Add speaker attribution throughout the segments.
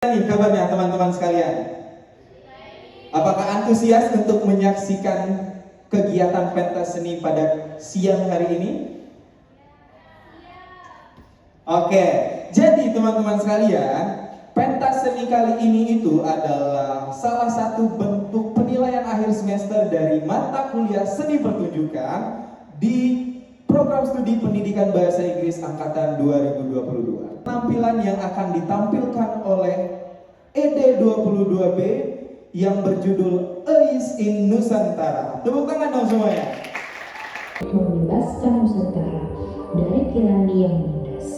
Speaker 1: Nih kabarnya teman-teman sekalian. Apakah antusias untuk menyaksikan kegiatan pentas seni pada siang hari ini? Oke, jadi teman-teman sekalian, pentas seni kali ini itu adalah salah satu bentuk penilaian akhir semester dari mata kuliah seni pertunjukan di program studi pendidikan bahasa Inggris angkatan 2022. Penampilan yang akan ditampilkan oleh ED22B yang berjudul Eis in Nusantara. Tepuk tangan dong semuanya.
Speaker 2: Membebaskan Nusantara dari tirani yang menindas.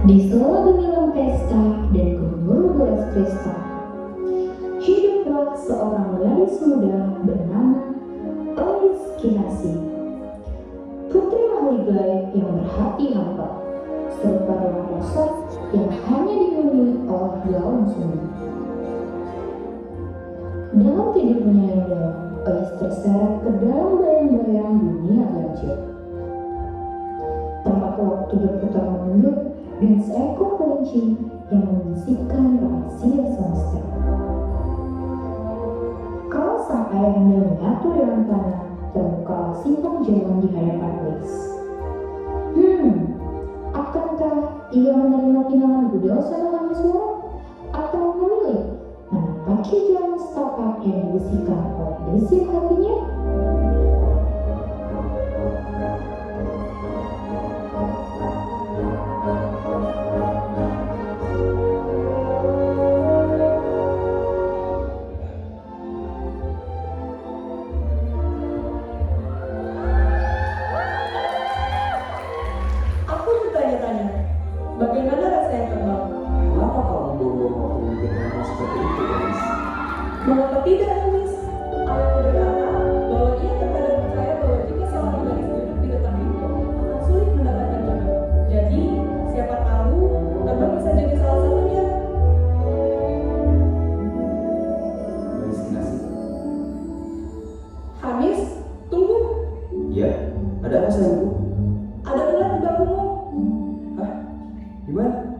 Speaker 2: Di sela gemilang pesta dan gemuruh gelas kristal, hiduplah seorang gadis muda bernama Elis Kinasi, putri ahli gaib yang berhati hampa, serupa ruang rosa yang hanya dihuni oleh gaun semu. Dalam tidurnya yang dalam, Elis terseret ke dalam bayang-bayang dunia ganjil. Tempat waktu berputar mundur dan seekor kelinci yang membisikkan rahasia semesta. Kalau sang ayahanda menyatu dalam tanah, terbuka simpang jalan di hadapan Elis. Akankah ia menerima pinangan budal serangan suara atau memilih menapaki jalan setapak yang dibisikkan oleh desir hatinya?
Speaker 3: Aku bertanya-tanya, bagaimana rasanya terbang?
Speaker 4: Kenapa kamu buang-buang waktu mikir hal seperti itu, Elis?
Speaker 3: Mengapa tidak, Elis? Aku berkata bahwa ia terkadang percaya bahwa jika seorang gadis duduk di depan pintu, akan sulit mendapatkan jodoh. Jadi, siapa tahu terbang bisa jadi salah satunya.
Speaker 4: Elis Kinasi.
Speaker 3: Hamis, tunggu.
Speaker 4: Ya, ada apa sayangku?
Speaker 3: Ada ular di bahumu.
Speaker 4: Hah? Di mana?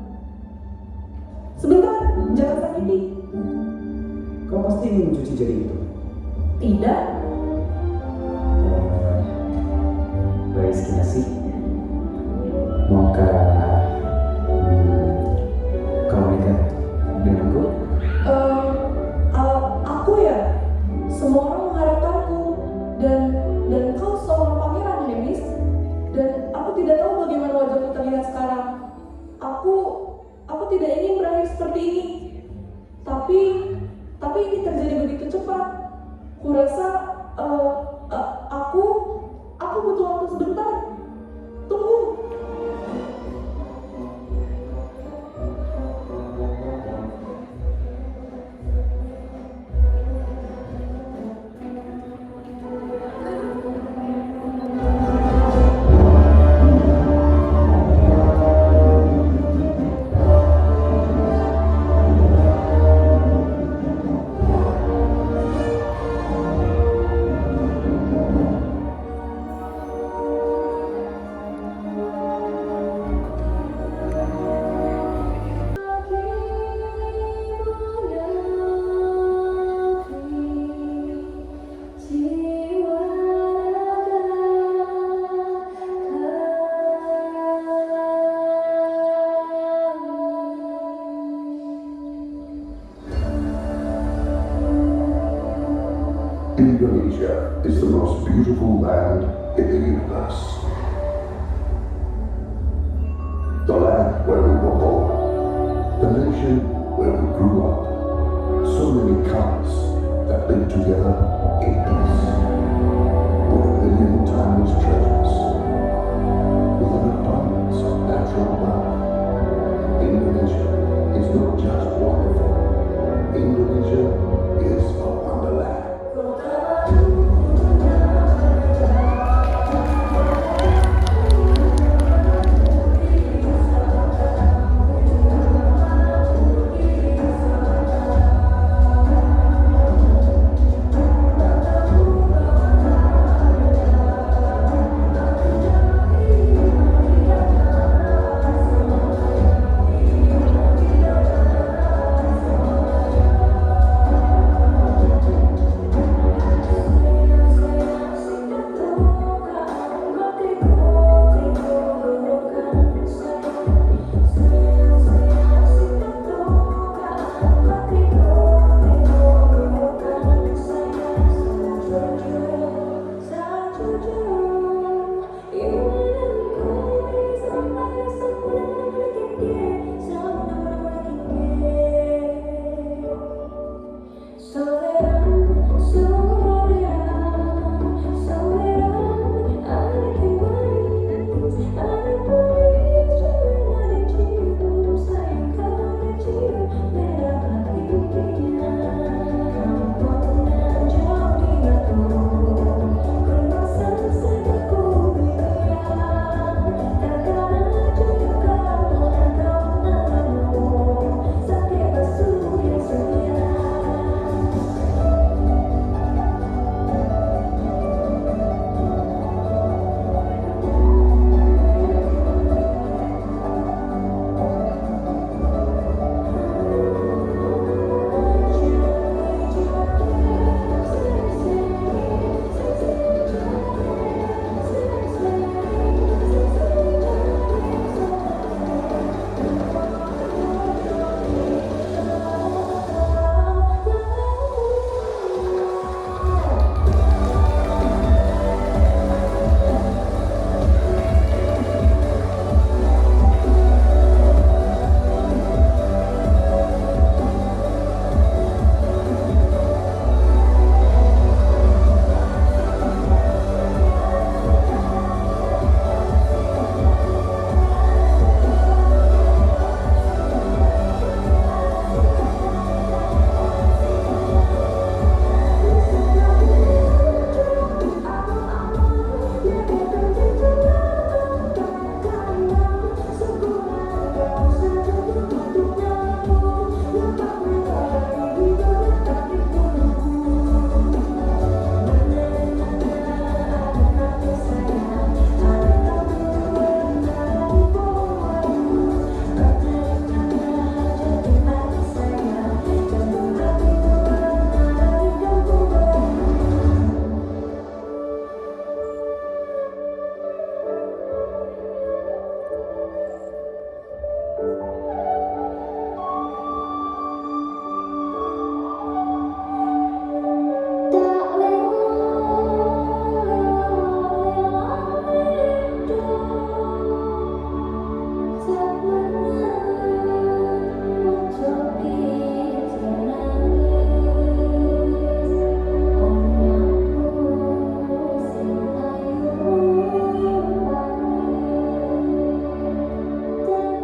Speaker 3: Sebentar, jangan sakiti.
Speaker 4: Kau pasti ingin mencuci jari itu.
Speaker 3: Tidak.
Speaker 4: Elis Kinasi. Maukah kau menikah denganku?
Speaker 3: Aku ya. Semua orang mengharapkanku dan kau seorang pangeran, Hamis. Dan aku tidak tahu bagaimana wajahku terlihat sekarang. Aku tidak ingin berakhir seperti ini. Tapi ini terjadi begitu cepat. Kurasa aku butuh waktu sebentar. Tunggu.
Speaker 5: Indonesia is the most beautiful land in the universe. The land where we were born, the nation where we grew up. So many colors that live together in peace. With a million timeless treasures. With an abundance of natural wealth. Indonesia is not just wonderful. Indonesia is a wonderland.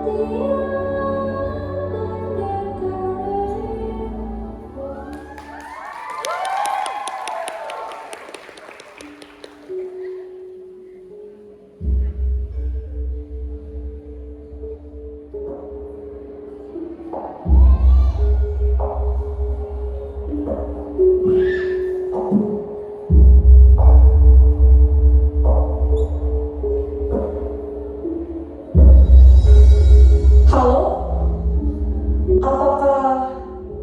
Speaker 3: Halo? Apakah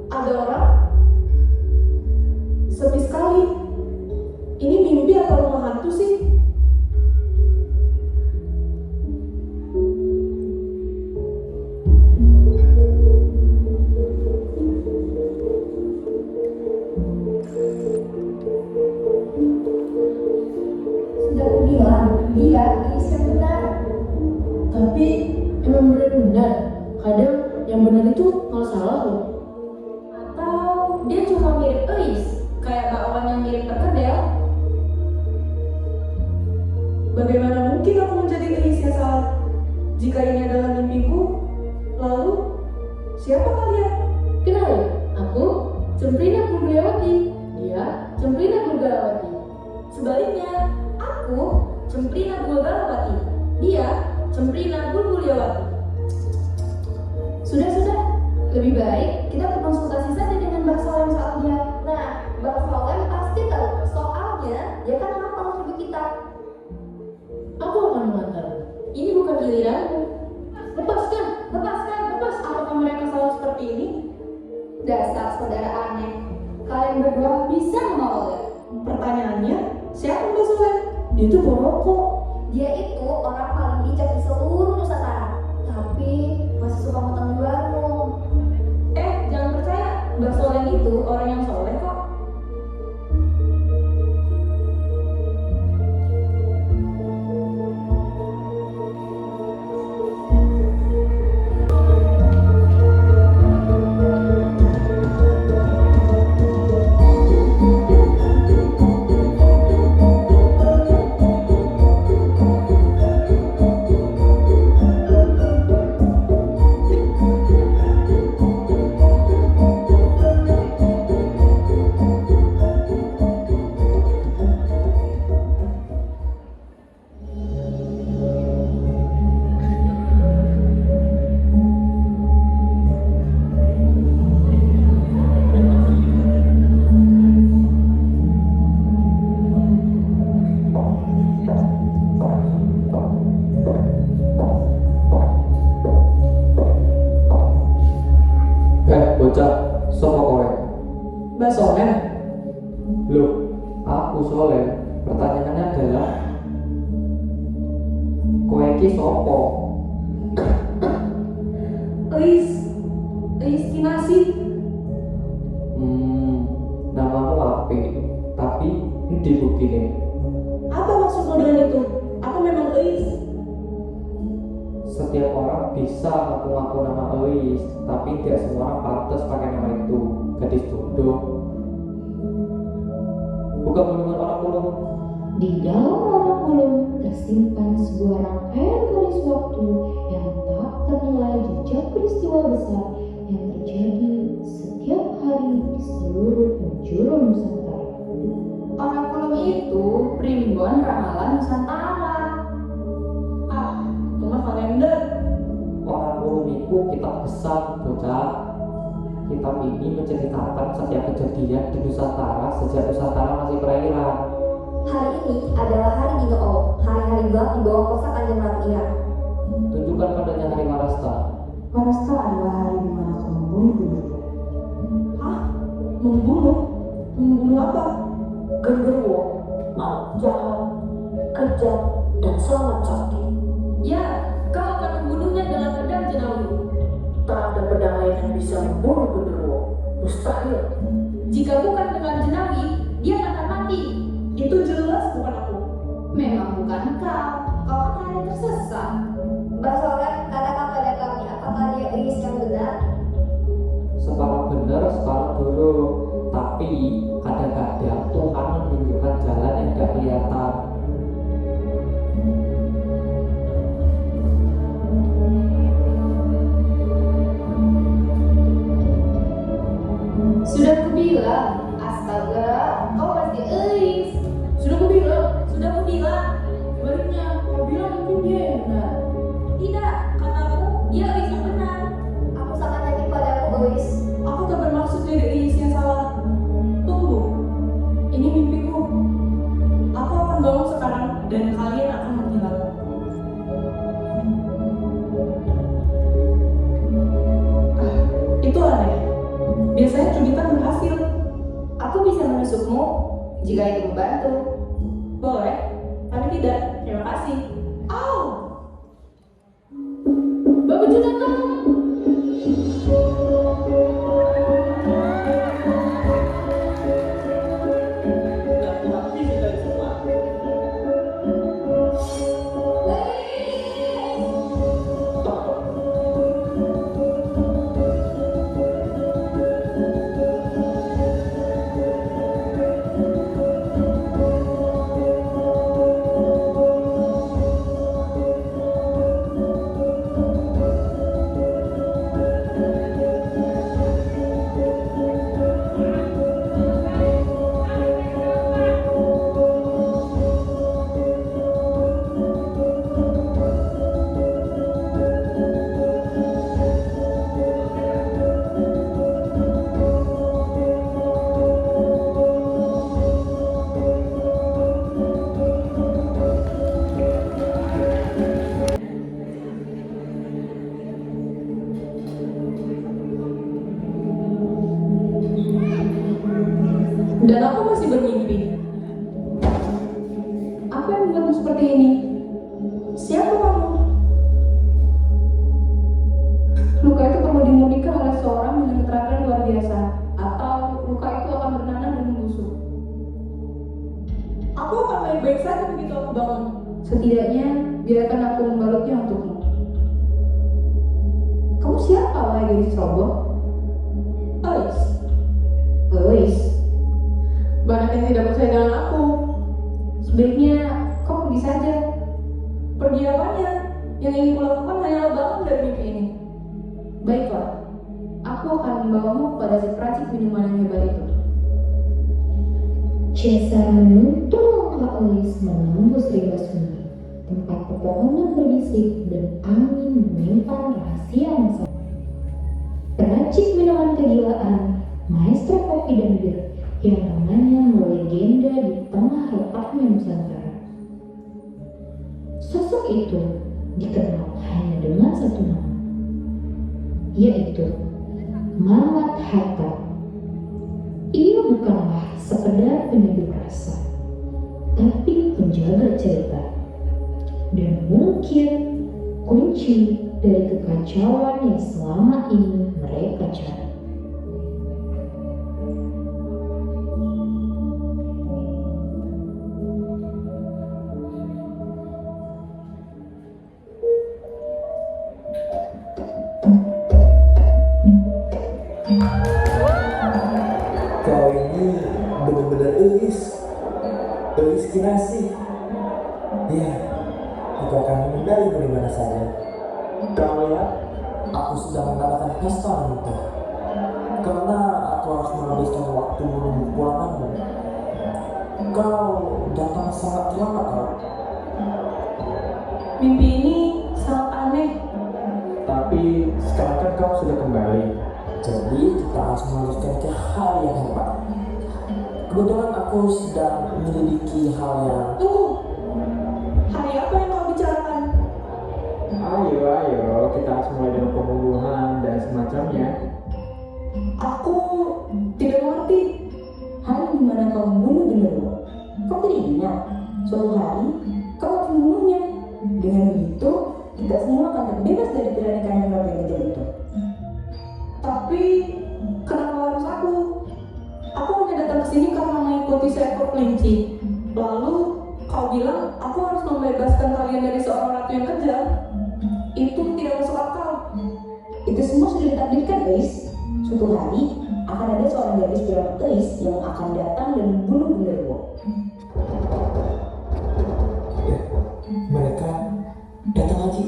Speaker 3: ada orang? Sepi sekali. Ini mimpi atau rumah hantu sih?
Speaker 2: Sudah aku bilang, dia Iis yang benar.
Speaker 6: Tapi emang benar-benar kadang yang benar itu malah salah loh.
Speaker 3: Atau dia cuma mirip Eis, kayak bakwan yang mirip perkedel? Bagaimana mungkin aku menjadi Eis yang salah? Jika ini adalah mimpiku, lalu siapa kalian?
Speaker 6: Kenalin, aku Cemprina Burgawati, dia Cemprina Burgawati.
Speaker 3: Sebaliknya, aku Cemprina Bulgalawati, dia Cemprina Bulbuliawati.
Speaker 2: Sudah, lebih baik kita berkonsultasi saja dengan Mbak Solem soalnya. Nah, Mbak Solem pasti tahu soalnya dia kan hafal hidup kita.
Speaker 6: Aku akan mengantar. Ini bukan giliranmu.
Speaker 3: Lepaskan. Apakah mereka selalu seperti ini?
Speaker 2: Dasar saudara aneh. Kalian berdua bisa mengawal ya?
Speaker 3: Pertanyaannya, siapa Mbak Soleh?
Speaker 6: Dia itu perokok.
Speaker 2: Dia itu orang paling bijak di seluruh Nusantara. Tapi masih suka ngutang di warung.
Speaker 3: Jangan percaya, Mbak Soleh itu orang yang soleh kok.
Speaker 4: Bocah, sopo kowe?
Speaker 3: Mbak Soleh?
Speaker 4: Loh, aku Soleh. Pertanyaannya adalah kowe iki sopo?
Speaker 3: Eis Kinasi.
Speaker 4: Namamu apik, tapi endi buktine?
Speaker 3: Apa maksudmu dengan itu? Aku memang Eis.
Speaker 4: Setiap orang bisa mengaku nama Eis, tapi tidak semua orang pantas pakai nama itu. Gadis bodoh. Bukan mendengar orang ulung.
Speaker 2: Di dalam otak ulung tersimpan sebuah rangkaian garis waktu yang tak ternilai jejak peristiwa besar yang terjadi setiap hari di seluruh penjuru Nusantara. Orang ulung itu primbon ramalan Nusantara.
Speaker 3: Cuma kalender.
Speaker 4: Orang ulung itu kitab besar, bocah. Kitab ini menceritakan setiap kejadian di Nusantara sejak Nusantara masih perairan.
Speaker 2: Hari ini adalah hari Dino Olo, hari-hari gelap di bawah kosa Kanjeng Ratu Ingat.
Speaker 4: Tunjukkan padanya hari Warasta.
Speaker 2: Warasta adalah hari di mana kau membunuh Genderuwo.
Speaker 3: Hah? Membunuh? Membunuh apa?
Speaker 6: Genderuwo, jahat, kejam, dan sangat sakti.
Speaker 3: Ya, kau akan membunuhnya dengan pedang jenawi.
Speaker 6: Tak ada pedang lain yang bisa membunuh Genderuwo. Mustahil.
Speaker 3: Jika bukan dengan jenawi, dia akan mati. Itu jelas bukan aku.
Speaker 2: Memang bukan kau kan hanya tersesat. Mbak Soleh, katakan pada kami, apakah dia Eis yang benar?
Speaker 4: Separuh benar, separuh dulu. Tapi kadang-kadang Tuhan menunjukkan jalan yang tidak kelihatan.
Speaker 3: Itu aneh. Biasanya cubitan berhasil.
Speaker 2: Aku bisa menusukmu jika itu membantu.
Speaker 3: Boleh, tapi tidak. Terima kasih. Au!
Speaker 6: Bapak Jonathan.
Speaker 3: Dan aku masih bermimpi. Apa yang membuatmu seperti ini? Siapa kamu? Luka itu perlu dimurnikan oleh seorang dengan keterampilan luar biasa, atau luka itu akan bernanah dan membusuk. Aku akan baik-baik saja begitu aku bangun. Setidaknya biarkan aku membalutnya untukmu. Kamu siapa, wahai gadis roboh? Ais. Ais. Banyak yang tidak percaya dengan aku. Sebaiknya kau pergi saja. Pergi apanya? Yang ingin kulakukan hanyalah bangun dari mimpi ini. Baiklah, aku akan membawamu kepada si peracik minuman yang hebat itu.
Speaker 2: Cesar menuntun langkah Ais menembus rimba sungai, tempat pepohonan berbisik dan angin menyimpan rahasia masa. Peracik minuman kegilaan, maestro kopi dan bir yang namanya melegenda di tengah retaknya Nusantara. Sosok itu dikenal hanya dengan satu nama, yaitu Mamat Hatta. Ia bukanlah sekedar penyeduh rasa, tapi penjaga cerita, dan mungkin kunci dari kekacauan yang selama ini mereka cari.
Speaker 7: Kau ini benar-benar Elis Kinasi. Ya, aku akan menghindarimu di mana saja. Kau lihat, aku sudah mengadakan pesta menikah. Karena aku harus menghabiskan waktu menunggu pulanganmu. Kau datang sangat terlambat, kau.
Speaker 3: Mimpi ini sangat aneh.
Speaker 4: Tapi sekarang kan kau sudah kembali.
Speaker 7: Jadi kita harus melanjutkan ke hal yang hebat. Kebetulan aku sedang menyelidiki hal yang
Speaker 3: Tunggu. Hari apa yang kau bicarakan?
Speaker 4: Ayo, kita harus mulai dengan pembunuhan dan semacamnya.
Speaker 3: Aku tidak mengerti.
Speaker 8: Hari di mana kau membunuh genderuwo. Kau tidak ingat, suatu hari kau akan membunuhnya. Dengan begitu, kita semua akan terbebas dari tiranikan yang kejam itu.
Speaker 3: Tapi kenapa harus aku? Aku hanya datang ke sini karena mengikuti seekor kelinci. Lalu kau bilang aku harus membebaskan kalian dari seorang ratu yang kejam. Itu tidak masuk akal.
Speaker 8: Itu semua sudah ditakdirkan, Ais. Suatu hari akan ada seorang gadis bernama Ais yang akan datang dan membunuh genderuwo.
Speaker 7: mereka datang lagi.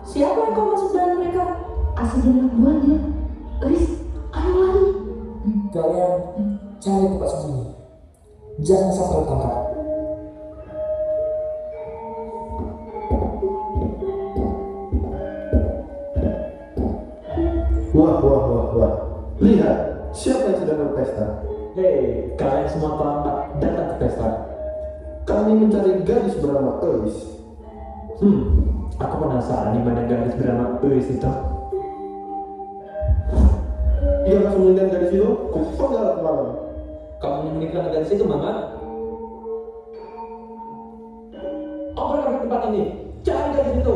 Speaker 3: Siapa yang kau maksud dengan mereka?
Speaker 2: Asal jangan buahnya. Ais, ayo lari.
Speaker 7: Kalian cari tempat sembunyi. Jangan sampai tertangkap.
Speaker 5: Wah. Lihat, siapa yang sedang berpesta?
Speaker 4: Hei, kalian semua terlambat datang ke pesta.
Speaker 5: Kami mencari gadis bernama Ais.
Speaker 4: Aku penasaran di mana gadis bernama Eus itu.
Speaker 9: Dia langsung meninggal dari situ, kau jalan kemana?
Speaker 7: Kamu menikah dari situ, Mama? Obrak tempat ini, cari dari situ.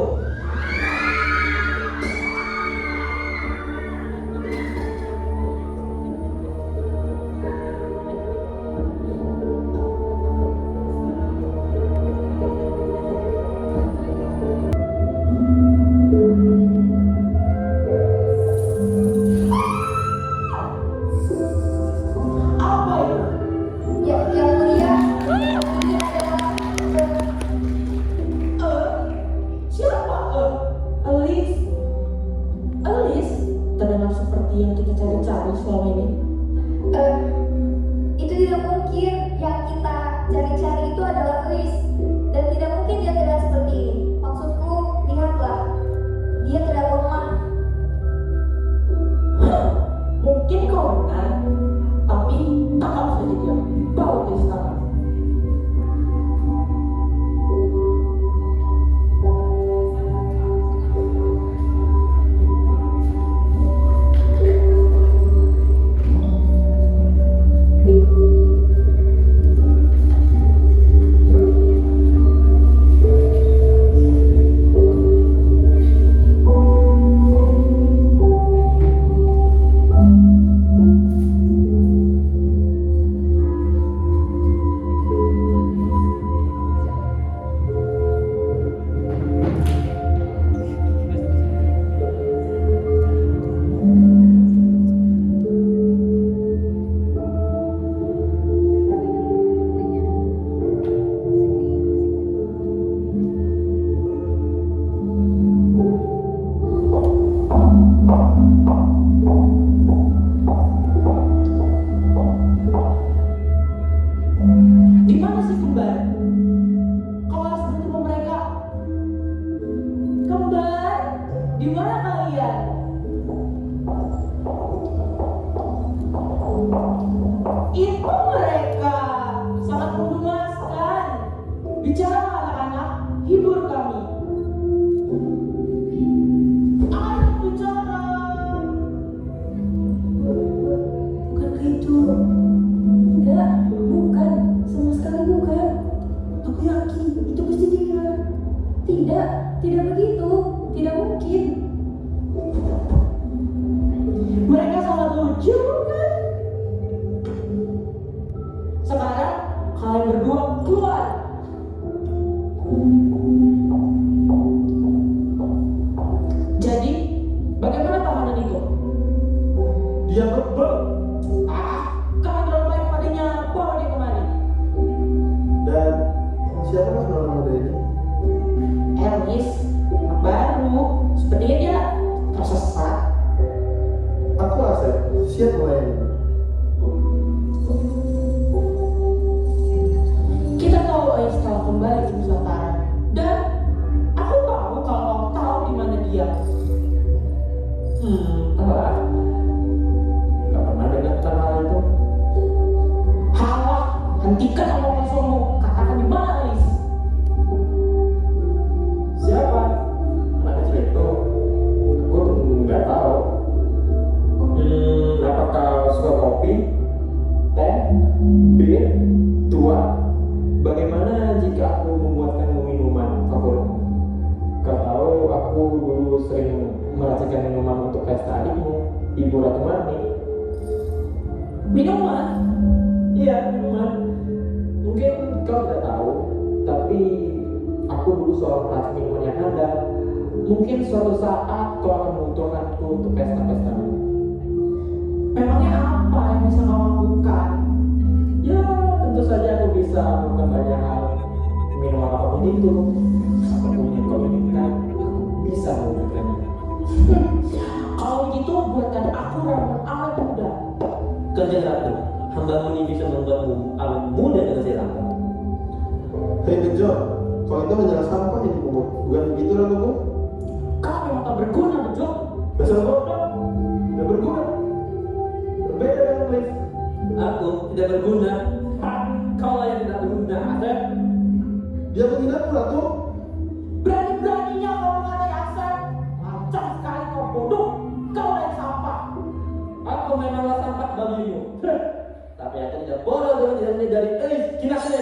Speaker 3: Apa itu?
Speaker 2: Yang mulia, ini adalah
Speaker 3: Siapa? Alice. Alice? Terdengar seperti yang kita cari-cari selama ini.
Speaker 2: itu tidak mungkin. Yang kita cari-cari itu adalah Alice, dan tidak mungkin dia terlihat seperti ini. Maksudku, lihatlah, dia terlihat lemah.
Speaker 3: Mungkin kau benar, tapi tangkap saja dia. Bawa ke istana. Di mana sih kembar? Kau harus bertemu mereka. Kembar, di mana kalian? Itu mereka sangat memuaskan. Bicara anak-anak, hibur kami. Ayo bicara.
Speaker 8: Bukankah itu? Tidak, bukan. Sama sekali bukan. Aku yakin itu pasti dia. Tidak, tidak begitu. Tidak mungkin.
Speaker 3: Mereka sangat lucu, kan? Sekarang kalian berdua keluar. Jadi, bagaimana tahanan itu?
Speaker 9: Dia berbel.
Speaker 3: Kalian terlalu baik padanya, bawa dia kemari.
Speaker 9: Dan siapa mas orang muda ini?
Speaker 3: Elvis, anak baru, sepertinya dia tersesat.
Speaker 9: Aku Asep, siap melayani.
Speaker 3: Kita tahu Ais telah kembali ke Nusantara, dan aku tahu kalau kau tahu di mana dia.
Speaker 4: Entahlah. Gak pernah dengar tentang hal itu.
Speaker 3: Halah, hentikan omongan kosongmu. Katakan di mana Ais?
Speaker 4: Siapa? Anak kecil itu? Aku nggak tahu. Apakah suka kopi, teh, bir, tua? Bagaimana jika aku membuatkanmu minuman favoritmu? Kau tahu aku dulu sering meracikan minuman untuk pesta adikmu, Ibu Ratu Marni.
Speaker 3: Minuman?
Speaker 4: Iya, minuman. Mungkin kau tidak tahu, tapi aku dulu seorang peracik minuman yang handal. Mungkin suatu saat kau akan membutuhkanku untuk pesta-pestamu.
Speaker 3: Memangnya apa yang bisa kau lakukan?
Speaker 4: Ya, tentu saja aku bisa melakukan banyak hal. Minuman apapun itu, apapun yang kau inginkan, aku bisa mewujudkannya.
Speaker 3: Kalau begitu, buatkan aku ramuan awet muda.
Speaker 7: Kanjeng Ratu, hambamu ini bisa membuatmu awet muda dengan silang.
Speaker 9: Hei Bejo, kau itu hanya sampah ini kubur. Bukan begitu ratuku?
Speaker 3: Kau memang tak berguna, Bejo.
Speaker 9: Dasar bodoh, tidak berguna. Berbeda dengan Liz.
Speaker 7: Aku tidak berguna. Kau yang tidak berguna, Asep.
Speaker 9: Dia menghinaku ratu.
Speaker 3: Berani-beraninya kau mengatai Asep. Lancang sekali kau bodoh. Kau yang sampah.
Speaker 7: Aku bagimu. Tapi aku tidak bodoh dengan tidak menyadari Kinase.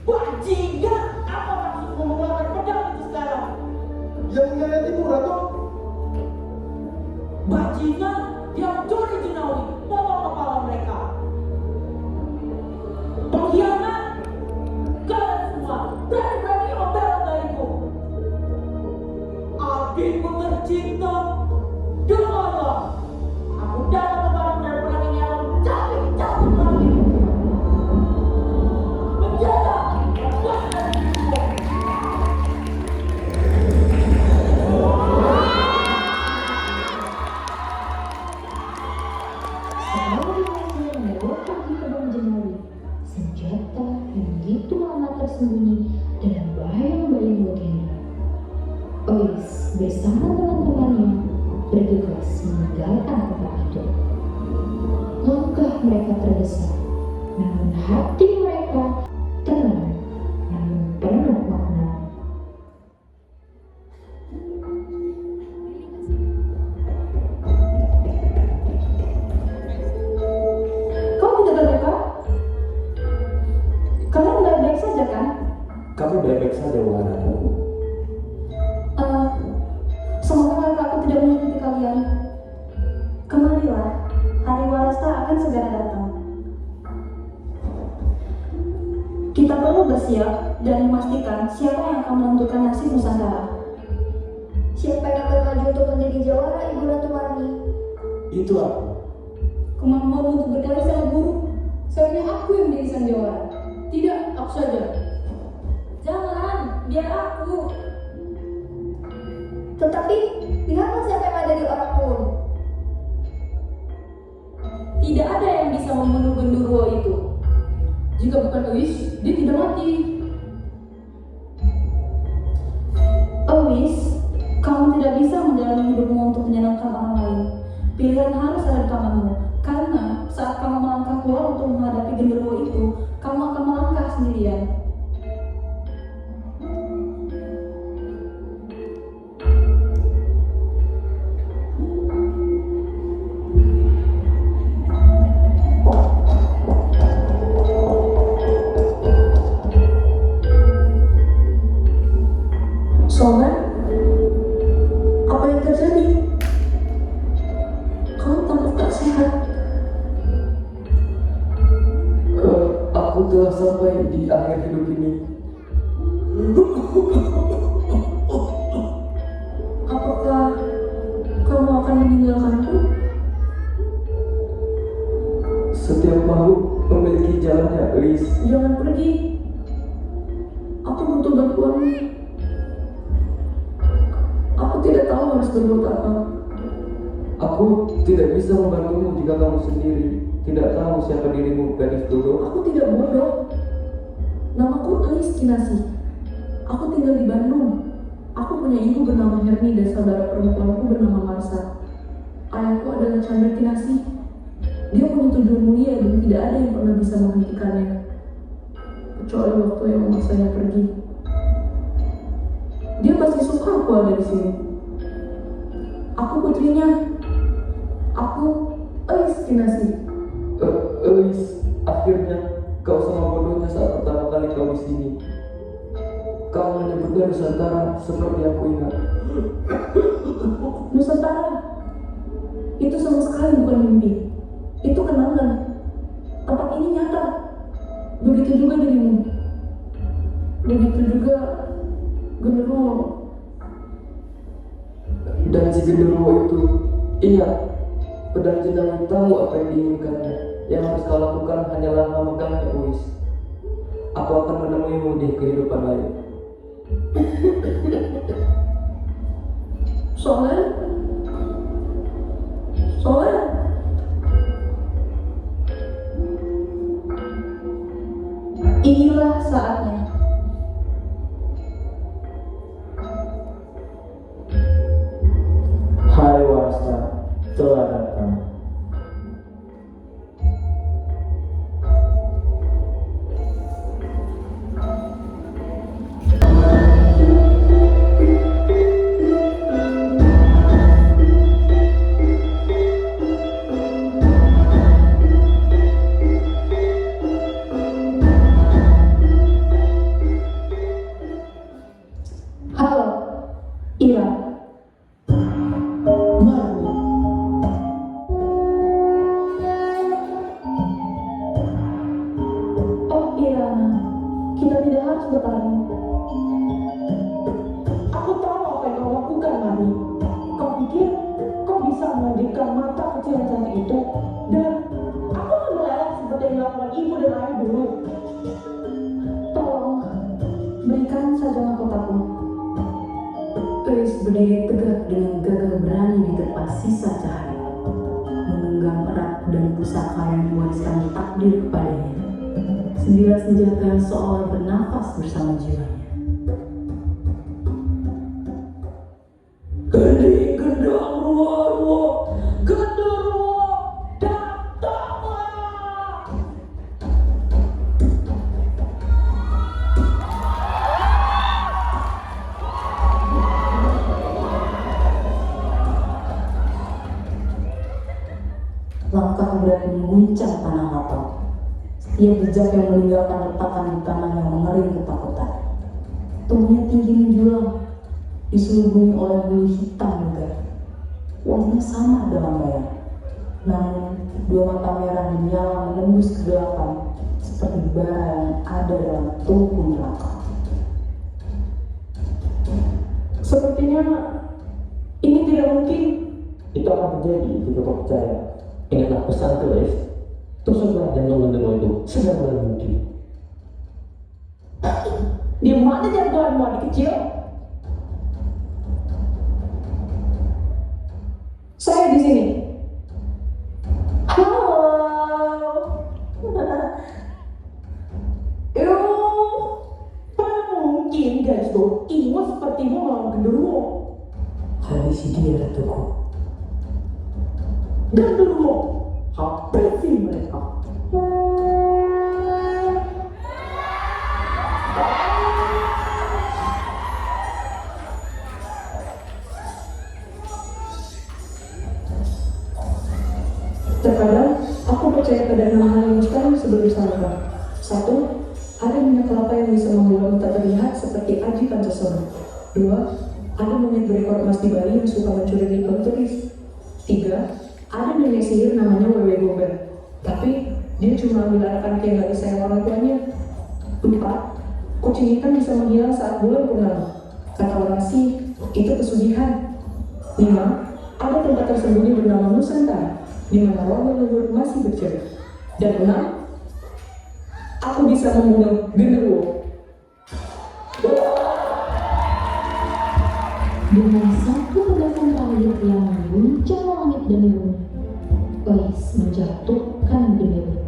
Speaker 7: Bajingan, apa maksudmu mengeluarkan pedang itu sekarang?
Speaker 9: Yang menyayatimu, Ratu.
Speaker 7: Bajingan yang curi jenawi, bawa kepala mereka. Pengkhianat, kalian semua berani-berani membela dariku. Adikku tercinta, dengarlah. Aku datang kepadamu dan perang ini akan mencabik-cabik lagi. Menjaga kekuasaan dirimu.
Speaker 2: Setelah berhasil melewati pedang jenawi, senjata yang begitu lama tersembunyi dalam bayang-bayang legenda. Ois bersama teman-temannya bergegas meninggalkan tempat itu. Langkah mereka terdesak, namun hati mereka tenang namun penuh makna.
Speaker 3: Kau tidak terluka? Kalian baik-baik saja kan?
Speaker 4: Kami baik-baik saja, Wahana.
Speaker 3: Semoga mereka aku tidak menyakiti kalian. Kemarilah, hari Warasta akan segera datang. Kita perlu bersiap dan memastikan siapa yang akan menentukan nasib Nusantara.
Speaker 2: Siapa yang akan maju untuk menjadi jawara Ibu Ratu Marni?
Speaker 4: Itu aku.
Speaker 6: Kemampuan untuk berkelahi sangat buruk. Seharusnya aku yang menjadi sang jawara. Tidak, aku saja.
Speaker 3: Jangan, biar aku.
Speaker 2: Tetapi lihatlah siapa yang ada di orang pun.
Speaker 3: Tidak ada yang bisa membunuh genderuwo itu.
Speaker 6: Jika bukan Ois, dia tidak mati.
Speaker 3: Ois, kamu tidak bisa menjalani hidupmu untuk menyenangkan orang lain. Pilihan harus ada di tanganmu. Karena saat kamu melangkah keluar untuk menghadapi genderuwo itu, kamu akan melangkah sendirian. Sobat, apa yang terjadi? Kau tampak tak sehat.
Speaker 4: Aku telah sampai di akhir hidup ini.
Speaker 3: Apakah kamu akan meninggalkanku?
Speaker 4: Setiap makhluk memiliki jalannya, Ois.
Speaker 3: Jangan pergi. Aku butuh bantuanmu. Aku tidak tahu harus berbuat apa.
Speaker 4: Aku tidak bisa membantumu jika kamu sendiri tidak tahu siapa dirimu, gadis bodoh.
Speaker 3: Aku tidak bodoh. Namaku Ais Kinasi. Aku tinggal di Bandung. Aku punya ibu bernama Herni dan saudara perempuanku bernama Marsa. Ayahku adalah Chandra Kinasi. Dia punya tujuan mulia dan tidak ada yang pernah bisa menghentikannya. Kecuali waktu yang memaksanya pergi. Dia pasti suka aku ada di sini. Aku putrinya. Aku Ais Kinasi.
Speaker 4: Ois, akhirnya kau sama bodohnya saat pertama kali kau di sini. Kau menyebutnya Nusantara seperti aku ingat.
Speaker 3: Nusantara itu sama sekali bukan mimpi. Itu kenangan. Tempat ini nyata. Begitu juga dirimu. Begitu juga genderuwo.
Speaker 4: Dan si genderuwo itu, iya, pedang jenang tahu apa yang diinginkannya. Yang harus kau lakukan hanyalah memegangnya, Ois. Aku akan menemuimu di kehidupan lain.
Speaker 3: Soalnya inilah saatnya.
Speaker 4: Hari Warasta telah datang.
Speaker 8: kau bisa melanjutkan mata kecil yang cantik itu, dan aku akan meleleh seperti yang dilakukan ibu dan ayah dulu. Tolong, berikan saja mahkotaku.
Speaker 2: Elis berdiri tegak dengan gagah berani di tepas sisa cahaya, memegang erat dan pusaka yang mewariskan takdir kepadanya. Sebilah senjata seolah bernafas bersama jiwanya.
Speaker 7: Gede gendang ruo, genderuwo, datanglah.
Speaker 2: Langkah berat mengguncang tanah lapang. Setiap jejak yang meninggalkan retakan di tanah yang mengering ketakutan. Tubuhnya tinggi menjulang, diselubungi oleh bulu hitam megah. Wajahnya sama dalam bayang, namun dua mata merah menyala menembus kegelapan seperti bara yang ada dalam tungku neraka.
Speaker 8: Sepertinya ini tidak mungkin.
Speaker 7: Itu akan terjadi jika kau percaya. Ingatlah pesan Elis. Tusuklah jantung genderuwo itu segera mungkin.
Speaker 8: Di mana jagoanmu adik kecil? Saya di sini. Halo. Mana mungkin guys tuh imut sepertimu melawan genderuwo?
Speaker 2: Habisi dia, Ratuku.
Speaker 8: Genderuwo, habisi mereka.
Speaker 3: Terkadang aku percaya pada 6 hal yang mustahil sebelum disampaikan. 1. Ada minyak kelapa yang bisa membuatmu tak terlihat seperti Aji Pancasila. 2. Ada monyet berekor emas di Bali yang suka mencuri lipang tulis. 3. Ada nenek sihir namanya Wewe Gombel, tapi dia cuma ambil anak-anak yang gak disayang orang tuanya. 4. Kucing hitam bisa menghilang saat bulan purnama. Kata orang sih, itu pesugihan. 5. Ada tempat tersembunyi bernama Nusantara, di mana roh leluhur masih bercerai. Dan 6. Aku bisa membunuh genderuwo.
Speaker 2: Dengan satu ledakan terakhir yang mengguncang langit dan bumi, Elis menjatuhkan Demeter.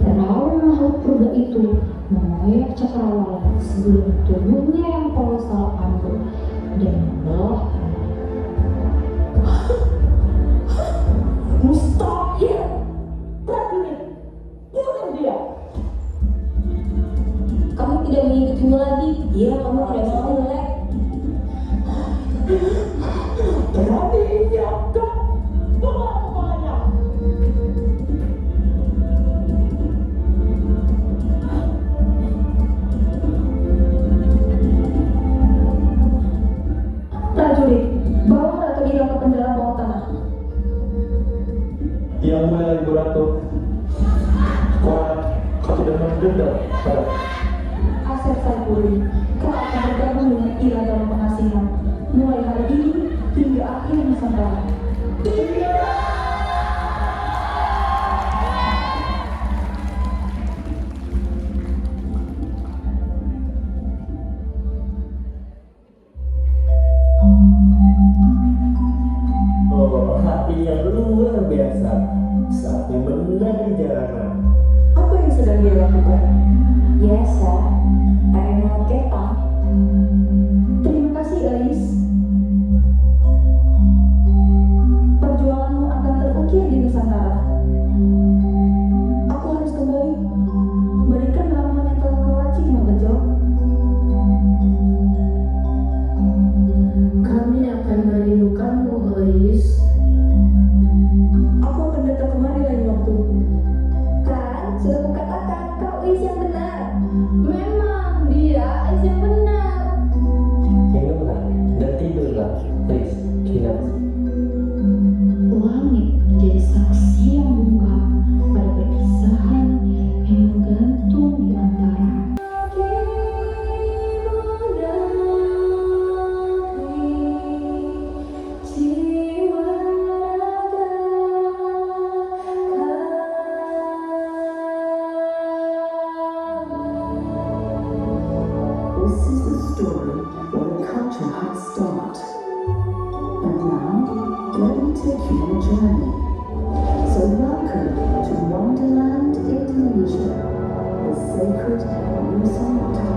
Speaker 2: Perahu makhluk purba itu mengoyak cakrawala sebelum tubuhnya yang kolosal ambruk dan membelah.
Speaker 8: Mustahil! Prajurit, bunuh dia!
Speaker 2: Kamu tidak mengikutimu lagi. Iya, kamu tidak mau melek.
Speaker 8: Beraninya kau buang kepalanya!
Speaker 3: Prajurit, bawa Ratu Ira ke penjara bawah tanah.
Speaker 4: Yang mulia Ibu Ratu, kau tidak mendendam pada
Speaker 3: Asep Saipuri, kau akan bergabung dengan Ira dalam pengasihan, mulai hari ini hingga akhir Nusantara.
Speaker 7: Oh, hati yang luar biasa saat memendam di jalanan.
Speaker 3: Apa yang sedang dia lakukan?
Speaker 2: Biasa, arena ketang.
Speaker 3: Terima kasih, Elis. Perjuangan
Speaker 2: let me take you on a journey. So welcome to Wonderland Indonesia, the sacred Nusantara.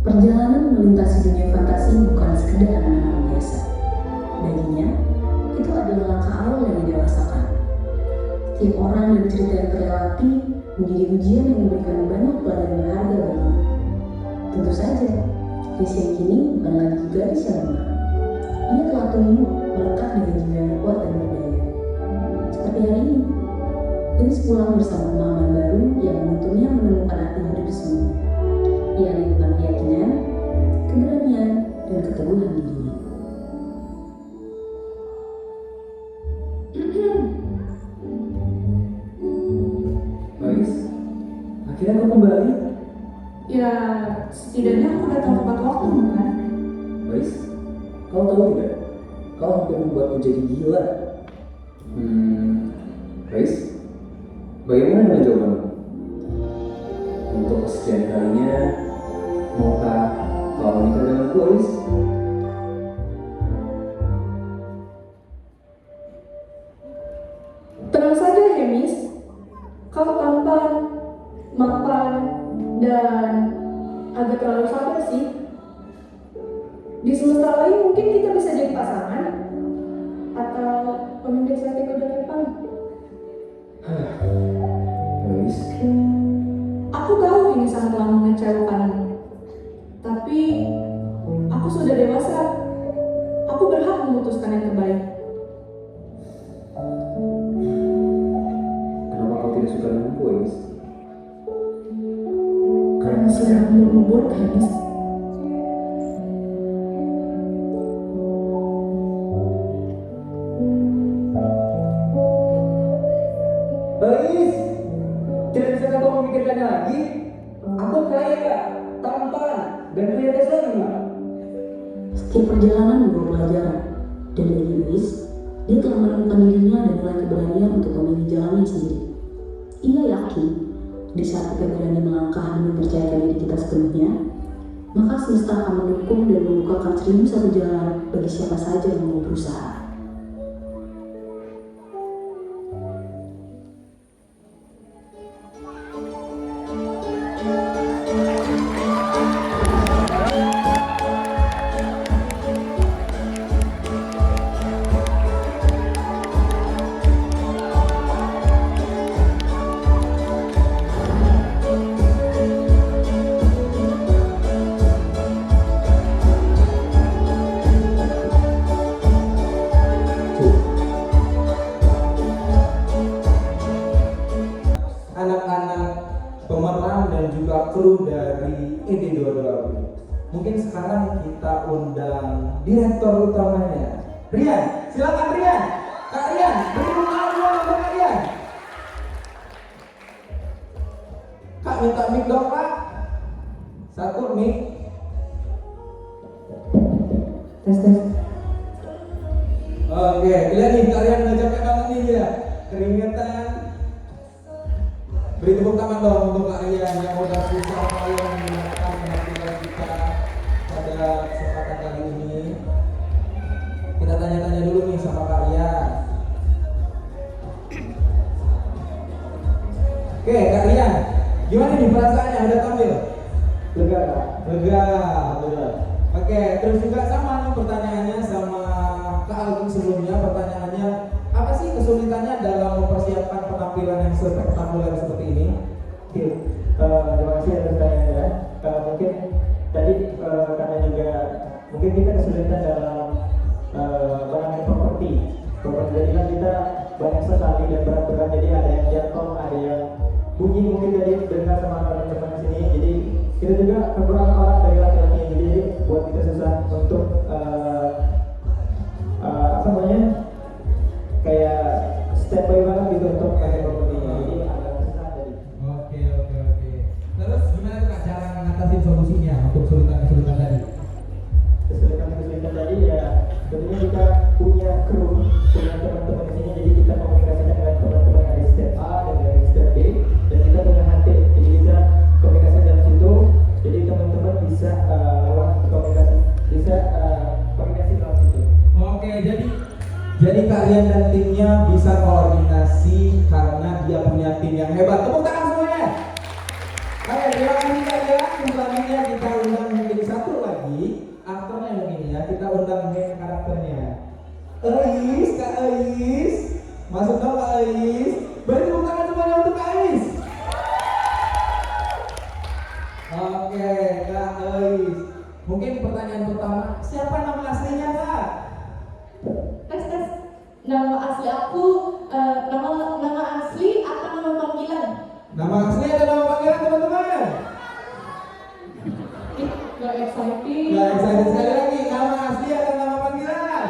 Speaker 8: Perjalanan melintasi dunia fantasi bukan sekedar anak-anak biasa. Baginya, itu adalah langkah awal yang didewasakan. Setiap orang dan cerita yang terlewati menjadi ujian yang memberikan banyak pelajaran berharga baginya. Tentu saja, Chris yang kini bukan lagi gadis yang lemah. Ia telah tumbuh melekat dengan jiwa yang kuat dan berdaya. Seperti hari ini, Chris pulang bersama pengalaman baru yang menuntunnya menemukan arti hidup sesungguhnya. Ia tentang keyakinan, keberanian, dan keteguhan dirinya.
Speaker 4: Bagus, akhirnya kau kembali.
Speaker 3: Ya, setidaknya aku datang tepat waktu, bukan?
Speaker 4: Ais, kau tahu tidak? Kau hampir membuatku jadi gila. Ais, bagaimana dengan jawabanmu? Untuk kesekian kalinya, maukah kau menikah denganku, Ais?
Speaker 3: Tenang saja, Hemis. Kau tampan, mapan, dan agak terlalu sabar sih. Di semesta lain mungkin kita bisa jadi pasangan atau pemimpin sate kuda Jepang.
Speaker 4: Ais,
Speaker 3: Aku tahu ini sangatlah mengecewakanmu, tapi aku sudah dewasa. Aku berhak memutuskan yang terbaik.
Speaker 4: kenapa kau tidak suka denganku, Ais?
Speaker 3: Karena seleramu lembut, Hemis.
Speaker 4: Ais, tidak bisa kau memikirkannya lagi? Aku kaya, tampan, dan punya desa juga.
Speaker 8: Setiap perjalanan membawa pelajaran, dan bagi Louis, dia telah menemukan dirinya dan mulai keberanian untuk memilih jalannya sendiri. Ia yakin, di saat kita berani melangkah dan mempercayakan diri kita sepenuhnya, maka semesta akan mendukung dan membukakan 1001 jalan bagi siapa saja yang mau berusaha.
Speaker 1: Anak-anak pemeran dan juga kru dari ED220. Mungkin sekarang kita undang direktur utamanya, Rian. Silakan Rian. Kak Rian, beri tepuk tangan untuk Kak Rian. Kak minta mic dong Kak. Satu mic. Tes. Oke, lihat nih Kak Rian udah capek banget nih dia. Keringetan. Beri tepuk tangan dong untuk Kak Rian yang udah susah payah menyiapkan penampilan kita pada kesempatan kali ini. Kita tanya-tanya dulu nih sama Kak Rian. Oke, Kak Rian, gimana nih perasaannya udah tampil?
Speaker 4: Lega, Kak.
Speaker 1: Lega. Oke, terus juga sama nih pertanyaannya sama Kak Alvin sebelumnya. Pertanyaannya, apa sih kesulitannya dalam mempersiapkan penampilan yang spektakuler seperti ini?
Speaker 4: Terima kasih atas pertanyaannya. Mungkin tadi karena juga mungkin kita kesulitan dalam menangani properti. Jadi kan kita banyak sekali dan berat-berat. Jadi ada yang jatuh, ada yang bunyi mungkin dari dengar sama teman-teman di sini. Jadi kita juga kekurangan orang dari laki-laki. Jadi buat kita susah untuk apa namanya kayak step by banget gitu untuk pakai propertinya. Jadi agak susah tadi.
Speaker 1: Oke. Terus gimana Kak cara ngatasin solusinya untuk kesulitan tadi?
Speaker 4: Kesulitan tadi ya tentunya kita punya kru, punya teman-teman di sini. Jadi kita komunikasikan dengan teman-teman dari step A dan dari step B, dan kita punya HT. Jadi kita komunikasi dalam situ. Jadi teman-teman bisa lewat komunikasi, bisa komunikasi dalam situ.
Speaker 1: Oke, jadi Kak Rian dan timnya bisa koordinasi karena dia punya tim yang hebat. Tepuk tangan semuanya. Oke, terima kasih Kak Rian. Selanjutnya kita undang mungkin satu lagi aktornya mungkin ya. Kita undang main karakternya. Ais, Kak Ais. Masuk dong Kak Ais. Beri tepuk tangan semuanya untuk Kak Ais. Oke, Kak Ais. Mungkin pertanyaan pertama, siapa nama aslinya Kak?
Speaker 3: Tes. Nama asli aku, nama asli atau nama panggilan?
Speaker 1: Nama asli atau nama panggilan teman-teman?
Speaker 3: Gak exciting.
Speaker 1: Nah, excited sekali lagi. Nama asli atau nama panggilan?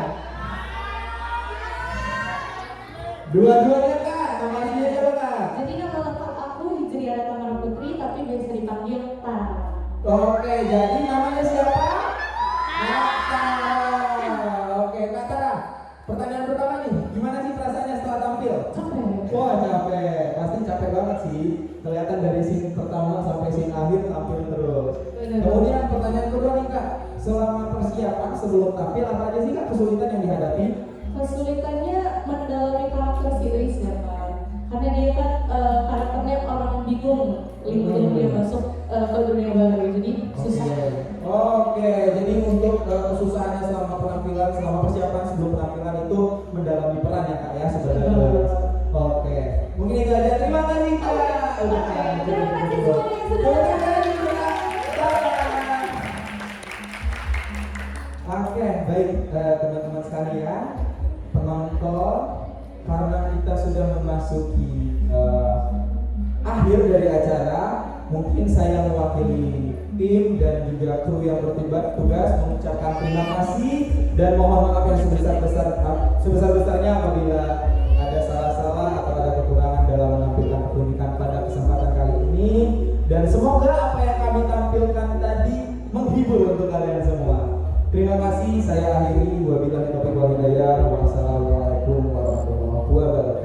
Speaker 1: Dua-duanya Kak. Nama aslinya siapa Kak?
Speaker 3: Jadi nama lengkap aku Hijriana Tamara Putri, yang biasa dipanggil Tara.
Speaker 1: Oke, jadi namanya siapa? Tara. Oke, Kak Tara. Pertanyaan pertama nih, gimana sih perasaannya setelah tampil?
Speaker 3: Capek.
Speaker 1: Wah, capek. Pasti capek banget sih. Kelihatan dari scene pertama sampai scene akhir tampil terus.
Speaker 3: Bener.
Speaker 1: Kemudian pertanyaan kedua nih Kak, selama persiapan sebelum tampil apa aja sih Kak kesulitan yang dihadapi?
Speaker 3: Kesulitannya mendalami karakter si Luis ya kan, karena dia kan karakternya orang bingung dia masuk ke dunia baru, jadi susah.
Speaker 1: Oke, jadi untuk kesusahannya selama penampilan, selama persiapan sebelum penampilan itu mendalami peran ya Kak ya sebenarnya. Oke, mungkin itu aja. Terima kasih Kak.
Speaker 3: Terima kasih semuanya yang sudah datang.
Speaker 1: Oke, baik teman-teman sekalian, penonton, karena kita sudah memasuki akhir dari acara, mungkin saya mewakili tim dan juga kru yang bertugas mengucapkan terima kasih dan mohon maaf yang sebesar-besarnya apabila ada salah-salah atau ada kekurangan dalam menampilkan keunikan pada kesempatan kali ini, dan semoga apa yang kami tampilkan tadi menghibur untuk kalian semua. Terima kasih, saya akhiri. Wabillahi taufiq wal hidayah. Wassalamualaikum warahmatullahi wabarakatuh.